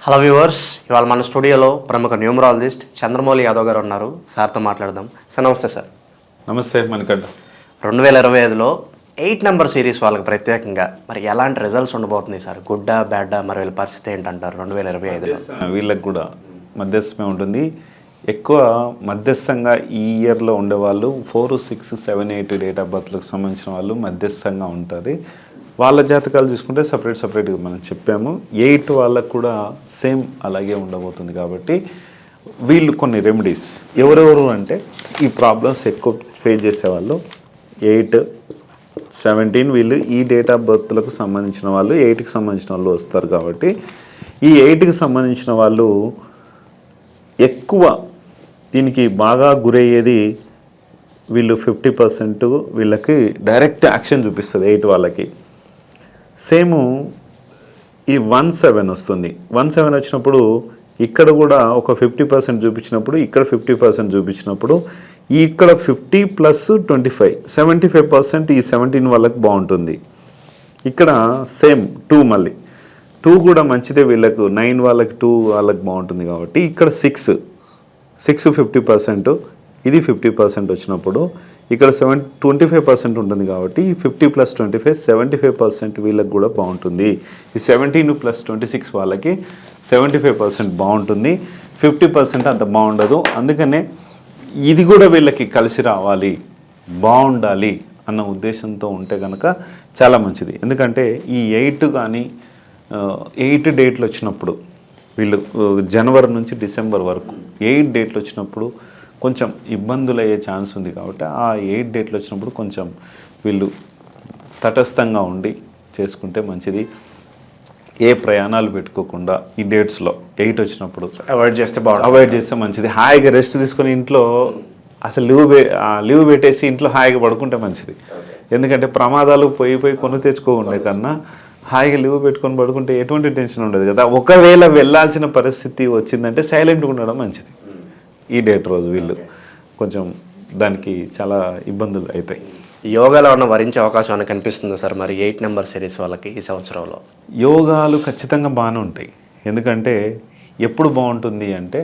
Hello viewers, ఇవాళ మన స్టూడియోలో ప్రముఖ న్యూమరాలజిస్ట్ చంద్రమౌళి యాదవ్ గారు ఉన్నారు. సార్తో మాట్లాడదాం. సార్ నమస్తే. సార్ నమస్తే మణికంఠ. 2025లో 8 నెంబర్ సిరీస్ వాళ్ళకి ప్రత్యేకంగా మరి ఎలాంటి రిజల్ట్స్ ఉండబోతుంది సార్? గుడ్డా బ్యాడ్డా, మరి వీళ్ళ పరిస్థితి ఏంటంటారు 2025లో? వీళ్ళకి కూడా మధ్యస్థమే ఉంటుంది. ఎక్కువ మధ్యస్థంగా ఈ ఇయర్లో ఉండేవాళ్ళు 4, 6, 7, 8 డేట్ ఆఫ్ బర్త్లకు సంబంధించిన వాళ్ళు మధ్యస్థంగా ఉంటుంది. వాళ్ళ జాతకాలు చూసుకుంటే సపరేట్గా మనం చెప్పాము. 8 వాళ్ళకు కూడా సేమ్ అలాగే ఉండబోతుంది. కాబట్టి వీళ్ళు కొన్ని రెమెడీస్ ఎవరెవరు అంటే ఈ ప్రాబ్లమ్స్ ఎక్కువ ఫేస్ చేసేవాళ్ళు 8, 17 వీళ్ళు ఈ డేట్ ఆఫ్ బర్త్లకు సంబంధించిన వాళ్ళు 8కి సంబంధించిన వాళ్ళు వస్తారు. కాబట్టి ఈ 8కి సంబంధించిన వాళ్ళు ఎక్కువ దీనికి బాగా గురయ్యేది వీళ్ళు 50% వీళ్ళకి డైరెక్ట్ యాక్షన్ చూపిస్తుంది 8 వాళ్ళకి. సేమ్ ఈ 17 వస్తుంది. 17 వచ్చినప్పుడు ఇక్కడ కూడా ఒక 50% చూపించినప్పుడు, ఇక్కడ 50% చూపించినప్పుడు, ఇక్కడ 50 + 25 75% ఈ 17 వాళ్ళకి బాగుంటుంది. ఇక్కడ సేమ్ 2 మళ్ళీ 2 కూడా మంచిదే వీళ్ళకు. 9 వాళ్ళకి 2 వాళ్ళకి బాగుంటుంది. కాబట్టి ఇక్కడ 6 50%, ఇది 50% వచ్చినప్పుడు ఇక్కడ 25% ఉంటుంది. కాబట్టి 50 + 25 75% వీళ్ళకి కూడా బాగుంటుంది. ఈ 17 + 26 వాళ్ళకి 75% బాగుంటుంది. 50% అంత బాగుండదు. అందుకనే ఇది కూడా వీళ్ళకి కలిసి రావాలి, బాగుండాలి అన్న ఉద్దేశంతో ఉంటే కనుక చాలా మంచిది. ఎందుకంటే ఈ 8 కానీ 8 డేట్లు వచ్చినప్పుడు వీళ్ళు జనవరి నుంచి డిసెంబర్ వరకు 8 డేట్లు వచ్చినప్పుడు కొంచెం ఇబ్బందులు అయ్యే ఛాన్స్ ఉంది. కాబట్టి ఆ 8 డేట్లు వచ్చినప్పుడు కొంచెం వీళ్ళు తటస్థంగా ఉండి చేసుకుంటే మంచిది. ఏ ప్రయాణాలు పెట్టుకోకుండా ఈ డేట్స్లో 8 వచ్చినప్పుడు అవాయిడ్ చేస్తే మంచిది. హాయిగా రెస్ట్ తీసుకొని ఇంట్లో అసలు లీవ్ పెట్టేసి ఇంట్లో హాయిగా పడుకుంటే మంచిది. ఎందుకంటే ప్రమాదాలు పోయి కొని తెచ్చుకోకుండే కన్నా హాయిగా లీవ్ పెట్టుకొని పడుకుంటే ఎటువంటి టెన్షన్ ఉండదు కదా. ఒకవేళ వెళ్ళాల్సిన పరిస్థితి వచ్చిందంటే సైలెంట్గా ఉండడం మంచిది. ఈ డేట్ రోజు వీళ్ళు కొంచెం దానికి చాలా ఇబ్బందులు అవుతాయి. యోగాలో ఉన్న వరించే అవకాశం అని కనిపిస్తుంది సార్ మరి 8 నెంబర్ సిరీస్ వాళ్ళకి ఈ సంవత్సరంలో? యోగాలు ఖచ్చితంగా బాగానే ఉంటాయి. ఎందుకంటే ఎప్పుడు బాగుంటుంది అంటే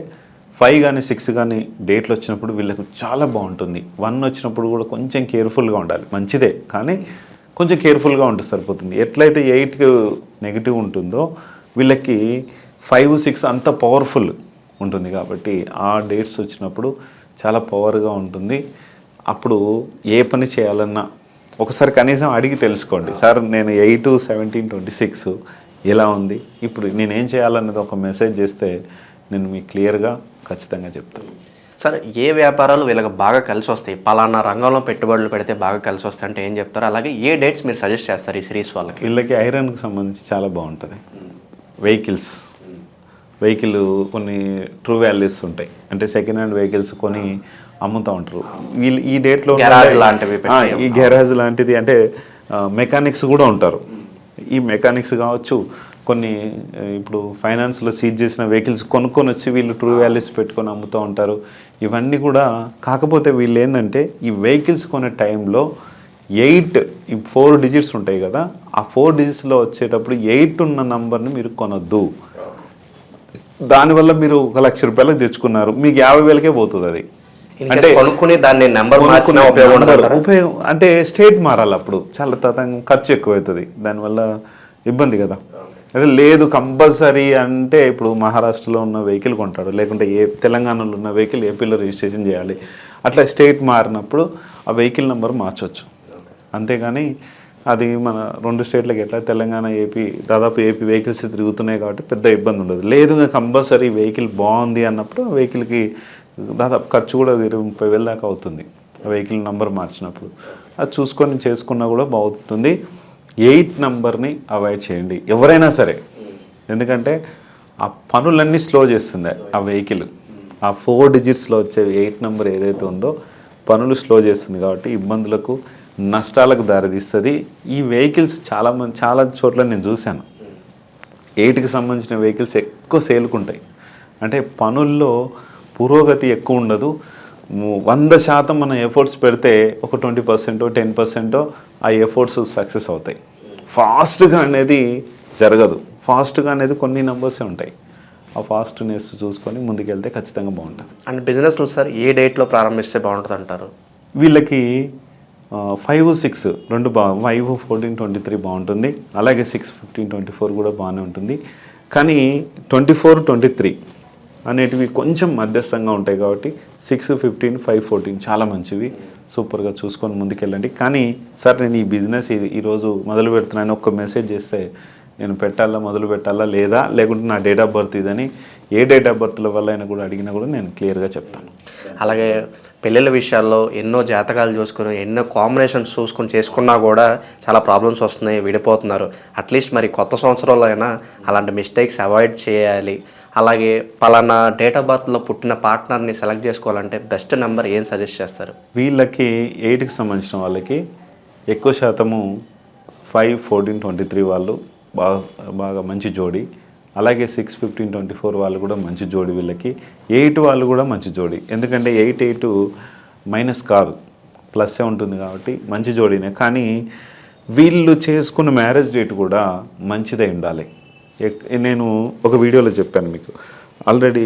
5 కానీ 6 కానీ డేట్లు వచ్చినప్పుడు వీళ్ళకు చాలా బాగుంటుంది. 1 వచ్చినప్పుడు కూడా కొంచెం కేర్ఫుల్గా ఉండాలి. మంచిదే కానీ కొంచెం కేర్ఫుల్గా ఉంటే సరిపోతుంది. ఎట్లయితే 8కి నెగిటివ్ ఉంటుందో వీళ్ళకి 5, 6 అంత పవర్ఫుల్ ఉంటుంది. కాబట్టి ఆ డేట్స్ వచ్చినప్పుడు చాలా పవర్గా ఉంటుంది. అప్పుడు ఏ పని చేయాలన్నా ఒకసారి కనీసం అడిగి తెలుసుకోండి. సార్ నేను 8, 17, 26 ఎలా ఉంది, ఇప్పుడు నేనేం చేయాలన్నది ఒక మెసేజ్ చేస్తే నేను మీకు క్లియర్గా ఖచ్చితంగా చెప్తాను. సార్ ఏ వ్యాపారాలు వీళ్ళకి బాగా కలిసి వస్తాయి, పలానా రంగంలో పెట్టుబడులు పెడితే బాగా కలిసి వస్తాయి అంటే ఏం చెప్తారు? అలాగే ఏ డేట్స్ మీరు సజెస్ట్ చేస్తారు ఈ సిరీస్ వాళ్ళకి? వీళ్ళకి ఐరన్కి సంబంధించి చాలా బాగుంటుంది. వెహికల్ కొన్ని ట్రూ వాల్యూస్ ఉంటాయి. అంటే సెకండ్ హ్యాండ్ వెహికల్స్ కొని అమ్ముతూ ఉంటారు వీళ్ళు ఈ డేట్లో. ఈ గ్యారేజ్ లాంటిది అంటే మెకానిక్స్ కూడా ఉంటారు. ఈ మెకానిక్స్ కావచ్చు, కొన్ని ఇప్పుడు ఫైనాన్స్లో సీజ్ చేసిన వెహికల్స్ కొనుక్కొని వచ్చి వీళ్ళు ట్రూ వాల్యూస్ పెట్టుకొని అమ్ముతూ ఉంటారు. ఇవన్నీ కూడా కాకపోతే వీళ్ళు ఏంటంటే ఈ వెహికల్స్ కొనే టైంలో 8 ఈ 4 డిజిట్స్ ఉంటాయి కదా, ఆ 4 డిజిట్స్లో వచ్చేటప్పుడు 8 ఉన్న నంబర్ని మీరు కొనొద్దు. దానివల్ల మీరు 1 లక్ష రూపాయలకు తెచ్చుకున్నారు, మీకు 50,000కే పోతుంది. అది అంటే కొనుక్కుని దాన్ని ఉపయోగం అంటే స్టేట్ మారాలి. అప్పుడు చాలా ఖర్చు ఎక్కువ అవుతుంది. దానివల్ల ఇబ్బంది కదా. అదే లేదు కంపల్సరీ అంటే ఇప్పుడు మహారాష్ట్రలో ఉన్న వెహికల్ కొంటాడు, లేకుంటే తెలంగాణలో ఉన్న వెహికల్ ఏపీలో రిజిస్ట్రేషన్ చేయాలి. అట్లా స్టేట్ మారినప్పుడు ఆ వెహికల్ నెంబర్ మార్చవచ్చు. అంతేగాని అది మన 2 స్టేట్లకి ఎట్లా తెలంగాణ, ఏపీ దాదాపు ఏపీ వెహికల్స్ తిరుగుతున్నాయి కాబట్టి పెద్ద ఇబ్బంది ఉండదు. లేదు కంపల్సరీ వెహికల్ బాగుంది అన్నప్పుడు ఆ వెహికల్కి దాదాపు ఖర్చు కూడా 20,000 దాకా అవుతుంది ఆ వెహికల్ నెంబర్ మార్చినప్పుడు. అది చూసుకొని చేసుకున్నా కూడా బాగుంటుంది. 8 నెంబర్ని అవాయిడ్ చేయండి ఎవరైనా సరే. ఎందుకంటే ఆ పనులన్నీ స్లో చేస్తుంది ఆ వెహికల్. ఆ 4 డిజిట్స్లో వచ్చే 8 నెంబర్ ఏదైతే ఉందో పనులు స్లో చేస్తుంది. కాబట్టి ఇబ్బందులకు, నష్టాలకు దారితీస్తుంది. ఈ వెహికల్స్ చాలా చోట్ల నేను చూశాను. 8కి సంబంధించిన వెహికల్స్ ఎక్కువ సేల్కుంటాయి. అంటే పనుల్లో పురోగతి ఎక్కువ ఉండదు. 100% మనం ఎఫర్ట్స్ పెడితే ఒక 20%, 10% ఆ ఎఫర్ట్స్ సక్సెస్ అవుతాయి. ఫాస్ట్గా అనేది జరగదు. ఫాస్ట్గా అనేది కొన్ని నెంబర్సే ఉంటాయి. ఆ ఫాస్ట్నెస్ చూసుకొని ముందుకెళ్తే ఖచ్చితంగా బాగుంటుంది. అండ్ బిజినెస్లో సార్ ఏ డేట్లో ప్రారంభిస్తే బాగుంటుంది అంటారు? వీళ్ళకి 5, 6 రెండు 5, 14, 23 బాగుంటుంది. అలాగే 6, 15, 24 కూడా బాగానే ఉంటుంది. కానీ 24, 23 అనేటివి కొంచెం మధ్యస్థంగా ఉంటాయి కాబట్టి 6, 15, 5, 14 చాలా మంచివి. సూపర్గా చూసుకొని ముందుకెళ్ళండి. కానీ సార్ నేను ఈ బిజినెస్ ఈరోజు మొదలు పెడుతున్నాను ఒక్క మెసేజ్ చేస్తే నేను మొదలు పెట్టాలా లేదా, లేకుంటే నా డేట్ ఆఫ్ బర్త్ ఇదని ఏ డేట్ ఆఫ్ బర్త్ల వల్ల అయినా కూడా అడిగినా కూడా నేను క్లియర్గా చెప్తాను. అలాగే పెళ్ళిళ్ళ విషయాల్లో ఎన్నో జాతకాలు చూసుకుని ఎన్నో కాంబినేషన్స్ చూసుకొని చేసుకున్నా కూడా చాలా ప్రాబ్లమ్స్ వస్తున్నాయి, విడిపోతున్నారు. అట్లీస్ట్ మరి కొత్త సంవత్సరంలో అయినా అలాంటి మిస్టేక్స్ అవాయిడ్ చేయాలి. అలాగే పలానా డేట్ ఆఫ్ బర్త్లో పుట్టిన పార్ట్నర్ని సెలెక్ట్ చేసుకోవాలంటే బెస్ట్ నెంబర్ ఏం సజెస్ట్ చేస్తారు? వీళ్ళకి 8కి సంబంధించిన వాళ్ళకి ఎక్కువ శాతము 5, 14, 23 వాళ్ళు బాగా మంచి జోడి. అలాగే 6, 15, 24 వాళ్ళు కూడా మంచి జోడి. వీళ్ళకి 8 వాళ్ళు కూడా మంచి జోడి. ఎందుకంటే 8, 8 మైనస్ కాదు, ప్లస్సే ఉంటుంది కాబట్టి మంచి జోడినే. కానీ వీళ్ళు చేసుకున్న మ్యారేజ్ డేట్ కూడా మంచిదై ఉండాలి. నేను ఒక వీడియోలో చెప్పాను మీకు ఆల్రెడీ,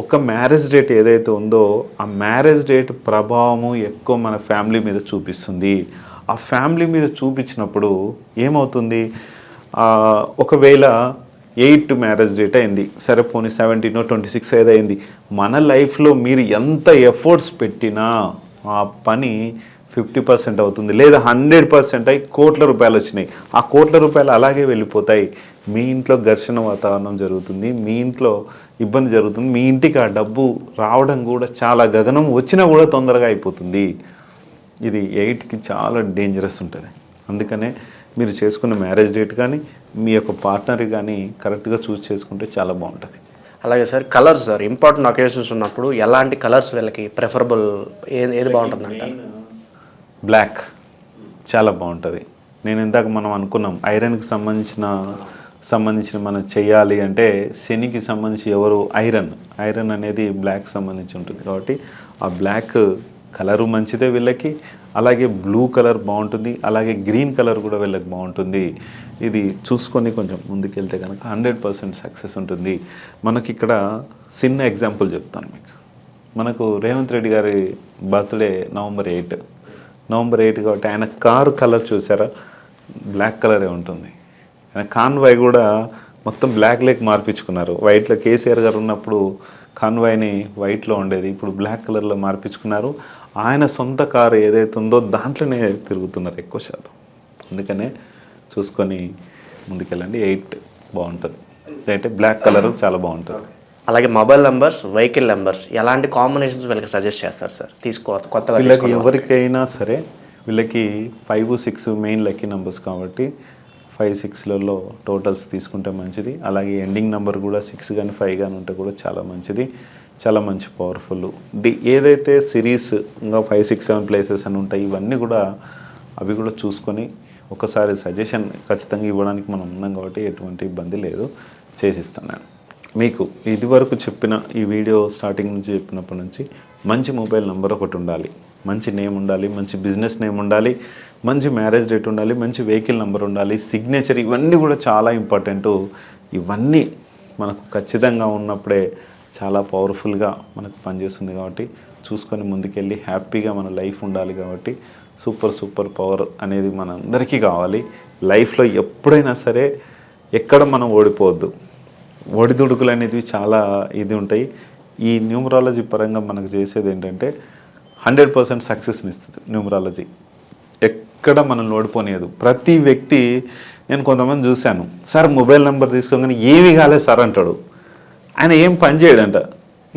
ఒక మ్యారేజ్ డేట్ ఏదైతే ఉందో ఆ మ్యారేజ్ డేట్ ప్రభావము ఎక్కువ మన ఫ్యామిలీ మీద చూపిస్తుంది. ఆ ఫ్యామిలీ మీద చూపించినప్పుడు ఏమవుతుంది, ఒకవేళ 8 మ్యారేజ్ డేట్ అయింది, సరే పోనీ 17, 26 ఏదైంది, మన లైఫ్లో మీరు ఎంత ఎఫర్ట్స్ పెట్టినా ఆ పని 50% అవుతుంది, లేదా 100% అయి కోట్ల రూపాయలు వచ్చినాయి. ఆ కోట్ల రూపాయలు అలాగే వెళ్ళిపోతాయి. మీ ఇంట్లో ఘర్షణ వాతావరణం జరుగుతుంది, మీ ఇంట్లో ఇబ్బంది జరుగుతుంది, మీ ఇంటికి ఆ డబ్బు రావడం కూడా చాలా గగనం వచ్చినా కూడా తొందరగా అయిపోతుంది. ఇది 8కి చాలా డేంజరస్ ఉంటుంది. అందుకనే మీరు చేసుకున్న మ్యారేజ్ డేట్ కానీ మీ యొక్క పార్ట్నర్ కానీ కరెక్ట్గా చూస్ చేసుకుంటే చాలా బాగుంటుంది. అలాగే sir colours sir important occasions ఉన్నప్పుడు ఎలాంటి కలర్స్ వీళ్ళకి ప్రిఫరబుల్, ఏది బాగుంటుంది అంటే? బ్లాక్ చాలా బాగుంటుంది. నేను ఇందాక మనం అనుకున్నాం ఐరన్కి సంబంధించిన మనం చేయాలి అంటే శనికి సంబంధించి ఎవరు ఐరన్ అనేది బ్లాక్ సంబంధించి ఉంటుంది కాబట్టి ఆ బ్లాక్ కలరు మంచిదే వీళ్ళకి. అలాగే బ్లూ కలర్ బాగుంటుంది, అలాగే గ్రీన్ కలర్ కూడా వీళ్ళకి బాగుంటుంది. ఇది చూసుకొని కొంచెం ముందుకెళ్తే కనుక 100% సక్సెస్ ఉంటుంది. మనకి ఇక్కడ చిన్న ఎగ్జాంపుల్ చెప్తాను మీకు. మనకు రేవంత్ రెడ్డి గారి బర్త్డే November 8 కాబట్టి ఆయన కారు కలర్ చూసారా, బ్లాక్ కలరే ఉంటుంది. ఆయన కాన్వాయ్ కూడా మొత్తం బ్లాక్ లేక్ మార్పించుకున్నారు. వైట్లో కేసీఆర్ గారు ఉన్నప్పుడు కాన్వాయ్ని వైట్లో ఉండేది, ఇప్పుడు బ్లాక్ కలర్లో మార్పించుకున్నారు. ఆయన సొంత కారు ఏదైతే ఉందో దాంట్లోనే తిరుగుతున్నారు ఎక్కువ శాతం. అందుకనే చూసుకొని ముందుకెళ్ళండి. 8 బాగుంటుంది, అంటే బ్లాక్ కలర్ చాలా బాగుంటుంది. అలాగే మొబైల్ నెంబర్స్, వెహికల్ నెంబర్స్ ఎలాంటి కాంబినేషన్స్ వీళ్ళకి సజెస్ట్ చేస్తారు సార్? కొత్తగా వీళ్ళకి ఎవరికైనా సరే వీళ్ళకి 5, 6 మెయిన్ లక్కీ నెంబర్స్ కాబట్టి 5, 6లలో టోటల్స్ తీసుకుంటే మంచిది. అలాగే ఎండింగ్ నెంబర్ కూడా 6 కానీ 5 కానీ ఉంటే కూడా చాలా మంచిది, చాలా మంచి పవర్ఫుల్. ఏదైతే సిరీస్ ఇంకా 5, 6, 7 ప్లేసెస్ అని ఉంటాయి ఇవన్నీ కూడా అవి కూడా చూసుకొని ఒకసారి సజెషన్ ఖచ్చితంగా ఇవ్వడానికి మనం ఉన్నాం కాబట్టి ఎటువంటి ఇబ్బంది లేదు, చేసిస్తాను నేను మీకు. ఇదివరకు చెప్పిన ఈ వీడియో స్టార్టింగ్ నుంచి చెప్పినప్పటి నుంచి మంచి మొబైల్ నెంబర్ ఒకటి ఉండాలి, మంచి నేమ్ ఉండాలి, మంచి బిజినెస్ నేమ్ ఉండాలి, మంచి మ్యారేజ్ డేట్ ఉండాలి, మంచి వెహికల్ నెంబర్ ఉండాలి, సిగ్నేచర్, ఇవన్నీ కూడా చాలా ఇంపార్టెంట్. ఇవన్నీ మనకు ఖచ్చితంగా ఉన్నప్పుడే చాలా పవర్ఫుల్గా మనకు పనిచేస్తుంది. కాబట్టి చూసుకొని ముందుకెళ్ళి హ్యాపీగా మన లైఫ్ ఉండాలి. కాబట్టి సూపర్ పవర్ అనేది మనందరికీ కావాలి. లైఫ్లో ఎప్పుడైనా సరే ఎక్కడ మనం ఓడిపోవద్దు. ఒడిదుడుకులు అనేవి చాలా ఉంటాయి. ఈ న్యూమరాలజీ పరంగా మనకు చేసేది ఏంటంటే 100% సక్సెస్ని ఇస్తుంది న్యూమరాలజీ. ఎక్కడ మనల్ని ఓడిపోనియదు. ప్రతి వ్యక్తి, నేను కొంతమంది చూశాను, సార్ మొబైల్ నెంబర్ తీసుకోగానే ఏమీ కాలేదు సార్ అంటాడు. ఆయన ఏం పని చేయడంట.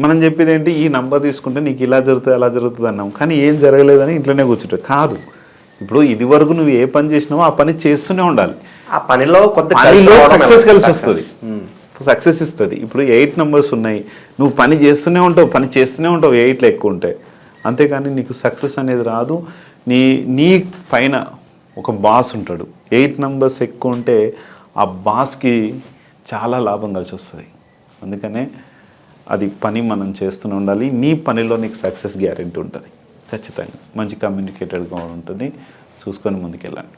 మనం చెప్పేది ఏంటి, ఈ నంబర్ తీసుకుంటే నీకు ఇలా జరుగుతుంది అలా జరుగుతుంది అన్నాం, కానీ ఏం జరగలేదని ఇంట్లోనే కూర్చుంటాడు. కాదు, ఇప్పుడు ఇది వరకు నువ్వు ఏ పని చేసినావో ఆ పని చేస్తూనే ఉండాలి. ఆ పనిలో సక్సెస్ కలిసి వస్తుంది, సక్సెస్ ఇస్తుంది. ఇప్పుడు 8 నెంబర్స్ ఉన్నాయి, నువ్వు పని చేస్తూనే ఉంటావు 8లో ఎక్కువ ఉంటాయి, అంతేకాని నీకు సక్సెస్ అనేది రాదు. నీ పైన ఒక బాస్ ఉంటాడు. 8 నెంబర్స్ ఎక్కువ ఉంటే ఆ బాస్కి చాలా లాభం కలిసి వస్తుంది. అందుకనే అది పని మనం చేస్తూనే ఉండాలి. నీ పనిలో నీకు సక్సెస్ గ్యారెంటీ ఉంటుంది ఖచ్చితంగా. మంచి కమ్యూనికేటెడ్గా ఉంటుంది. చూసుకొని ముందుకెళ్ళండి.